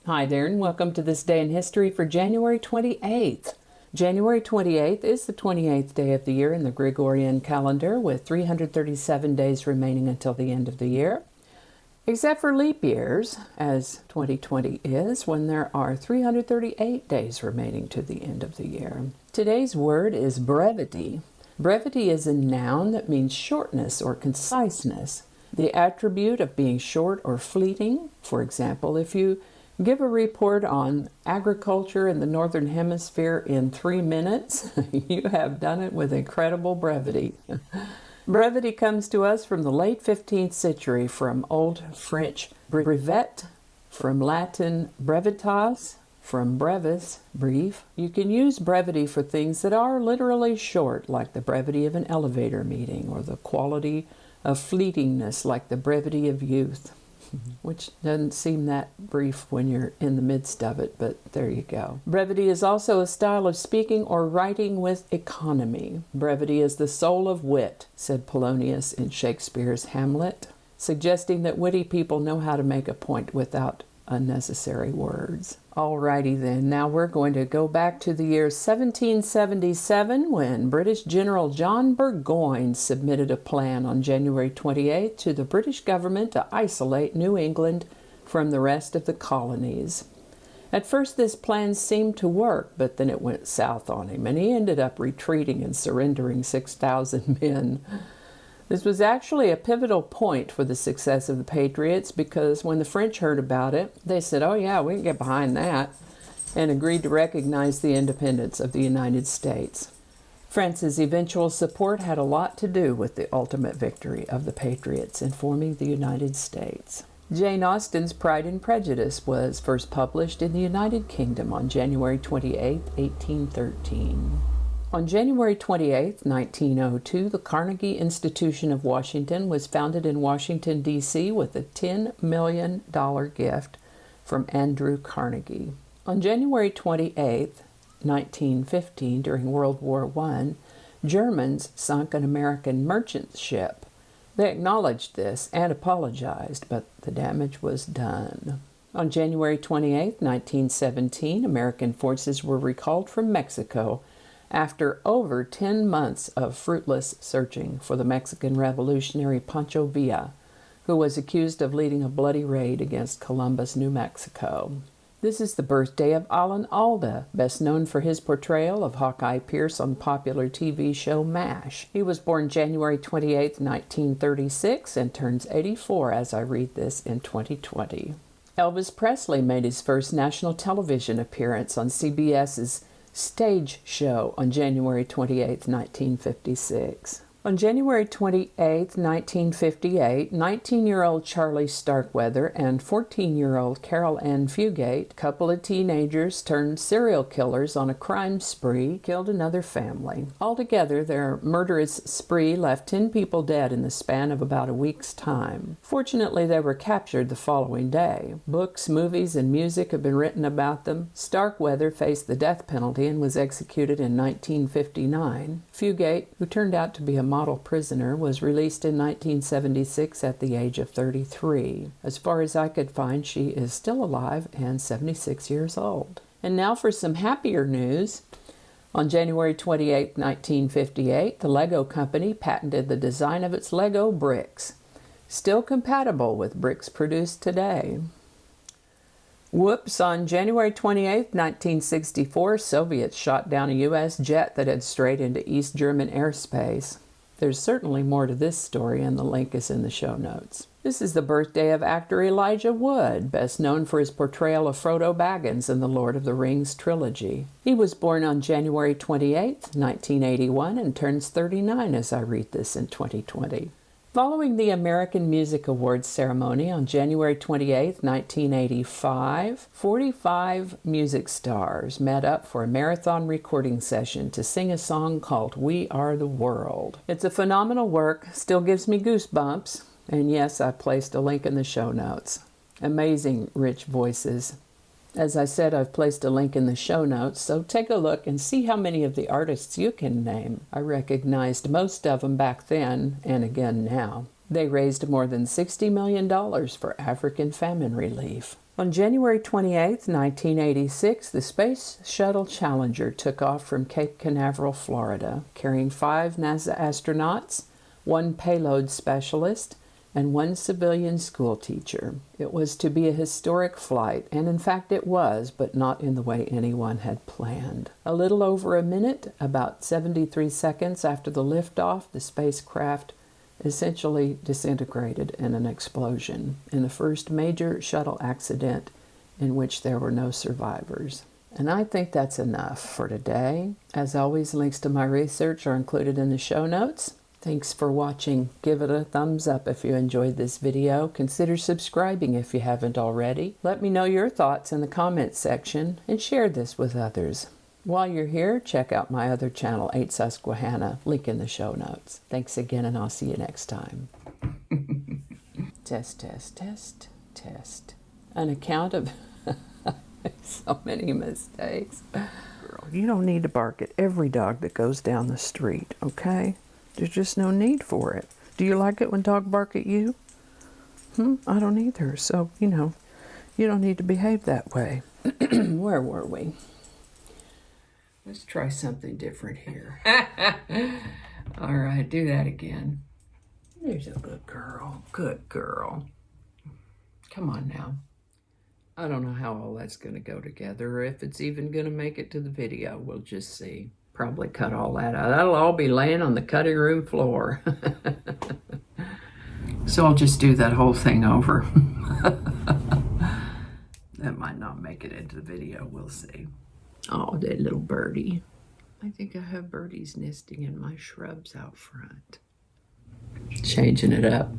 Hi there, and welcome to this day in history for January 28th. January 28th is the 28th day of the year in the Gregorian calendar, with 337 days remaining until the end of the year, except for leap years, as 2020 is, when there are 338 days remaining to the end of the year. Today's word is brevity. Brevity is a noun that means shortness or conciseness, the attribute of being short or fleeting. For example, if you give a report on agriculture in the Northern Hemisphere in 3 minutes, you have done it with incredible brevity. Brevity comes to us from the late 15th century, from Old French brevet, from Latin brevitas, from brevis, brief. You can use brevity for things that are literally short, like the brevity of an elevator meeting, or the quality of fleetingness, like the brevity of youth, which doesn't seem that brief when you're in the midst of it, but there you go. Brevity is also a style of speaking or writing with economy. Brevity is the soul of wit, said Polonius in Shakespeare's Hamlet, suggesting that witty people know how to make a point without unnecessary words. Alrighty then, now we're going to go back to the year 1777, when British General John Burgoyne submitted a plan on January 28th to the British government to isolate New England from the rest of the colonies. At first this plan seemed to work, but then it went south on him, and he ended up retreating and surrendering 6,000 men. This was actually a pivotal point for the success of the Patriots, because when the French heard about it, they said, "Oh yeah, we can get behind that," and agreed to recognize the independence of the United States. France's eventual support had a lot to do with the ultimate victory of the Patriots in forming the United States. Jane Austen's Pride and Prejudice was first published in the United Kingdom on January 28, 1813. On January 28, 1902, the Carnegie Institution of Washington was founded in Washington, D.C. with a $10 million gift from Andrew Carnegie. On January 28, 1915, during World War I, Germans sunk an American merchant ship. They acknowledged this and apologized, but the damage was done. On January 28, 1917, American forces were recalled from Mexico after over 10 months of fruitless searching for the Mexican revolutionary Pancho, who was accused of leading a bloody raid against Columbus, New Mexico. This is the birthday of Alda, best known for his portrayal of Hawkeye Pierce on the popular TV show MASH. He was born January 28, 1936, and turns 84 as I read this in 2020. Elvis Presley made his first national television appearance on CBS's Stage Show on January 28, 1956. On January 28, 1958, 19-year-old Charlie Starkweather and 14-year-old Carol Ann Fugate, a couple of teenagers turned serial killers on a crime spree, killed another family. Altogether, their murderous spree left 10 people dead in the span of about a week's time. Fortunately, they were captured the following day. Books, movies, and music have been written about them. Starkweather faced the death penalty and was executed in 1959. Fugate, who turned out to be a model prisoner, was released in 1976 at the age of 33. As far as I could find, she is still alive and 76 years old. And now for some happier news. On January 28, 1958, the Lego company patented the design of its Lego bricks, still compatible with bricks produced today. Whoops, on January 28, 1964, Soviets shot down a U.S. jet that had strayed into East German airspace. There's certainly more to this story, and the link is in the show notes. This is the birthday of actor Elijah Wood, best known for his portrayal of Frodo Baggins in the Lord of the Rings trilogy. He was born on January 28, 1981, and turns 39 as I read this in 2020. Following the American Music Awards ceremony on January 28, 1985, 45 music stars met up for a marathon recording session to sing a song called We Are the World. It's a phenomenal work, still gives me goosebumps, and yes, I placed a link in the show notes. Amazing, rich voices. As I said, I've placed a link in the show notes, so take a look and see how many of the artists you can name. I recognized most of them back then, and again now. They raised more than $60 million for African famine relief. On January 28, 1986, the Space Shuttle Challenger took off from Cape Canaveral, Florida, carrying 5 NASA astronauts, 1 payload specialist, and 1 civilian school teacher. It was to be a historic flight, and in fact it was, but not in the way anyone had planned. A little over a minute, about 73 seconds after the liftoff, the spacecraft essentially disintegrated in an explosion, in the first major shuttle accident in which there were no survivors. And I think that's enough for today. As always, links to my research are included in the show notes. Thanks for watching. Give it a thumbs up if you enjoyed this video. Consider subscribing if you haven't already. Let me know your thoughts in the comments section and share this with others. While you're here, check out my other channel, 8 Susquehanna, link in the show notes. Thanks again, and I'll see you next time. Test, test, test, test. An account of so many mistakes. Girl, you don't need to bark at every dog that goes down the street, okay? There's just no need for it. Do you like it when dogs bark at you? I don't either, so, you don't need to behave that way. Where were we? Let's try something different here. All right, do that again. There's a good girl. Good girl. Come on now. I don't know how all that's going to go together, or if it's even going to make it to the video. We'll just see. Probably cut all that out. That'll all be laying on the cutting room floor. So I'll just do that whole thing over. That might not make it into the video. We'll see. Oh, that little birdie. I think I have birdies nesting in my shrubs out front. Changing it up.